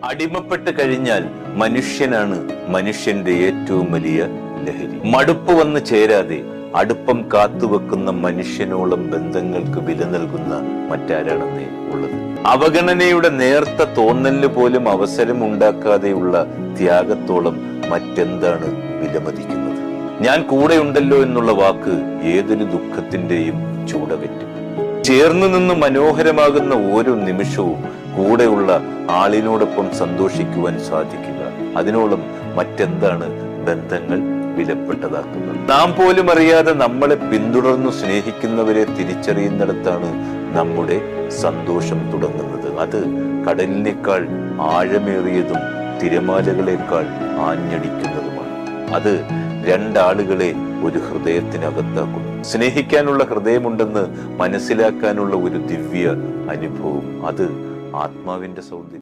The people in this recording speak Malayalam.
അടിമപ്പെട്ട് കഴിഞ്ഞാൽ മനുഷ്യനാണ് മനുഷ്യന്റെ ഏറ്റവും വലിയ ലഹരി. മടുപ്പ് വന്ന് ചേരാതെ അടുപ്പം കാത്തുവെക്കുന്ന മനുഷ്യനോളം ബന്ധങ്ങൾക്ക് വില നൽകുന്ന മറ്റാരാണെന്നേ ഉള്ളത്. അവഗണനയുടെ നേർത്ത തോന്നലിന് പോലും അവസരം ഉണ്ടാക്കാതെയുള്ള ത്യാഗത്തോളം മറ്റെന്താണ് വിലമതിക്കുന്നത്? ഞാൻ കൂടെയുണ്ടല്ലോ എന്നുള്ള വാക്ക് ഏതൊരു ദുഃഖത്തിന്റെയും ചൂടകറ്റും. ചേർന്നു നിന്ന് മനോഹരമാകുന്ന ഓരോ നിമിഷവും കൂടെയുള്ള ആളിനോടൊപ്പം സന്തോഷിക്കുവാൻ സാധിക്കുക. അതിനോളം മറ്റെന്താണ് ബന്ധങ്ങൾ വിലപ്പെട്ടതാക്കുന്നത്? നാം പോലും അറിയാതെ നമ്മളെ പിന്തുടർന്നു സ്നേഹിക്കുന്നവരെ തിരിച്ചറിയുന്നിടത്താണ് നമ്മുടെ സന്തോഷം തുടങ്ങുന്നത്. അത് കടലിനേക്കാൾ ആഴമേറിയതും തിരമാലകളെക്കാൾ ആഞ്ഞടിക്കുന്നതുമാണ്. അത് രണ്ടാളുകളെ ഒരു ഹൃദയത്തിനകത്താക്കുന്നു. സ്നേഹിക്കാനുള്ള ഹൃദയമുണ്ടെന്ന് മനസ്സിലാക്കാനുള്ള ഒരു ദിവ്യ അനുഭവം. അത് ആത്മാവിന്റെ സൗന്ദര്യം.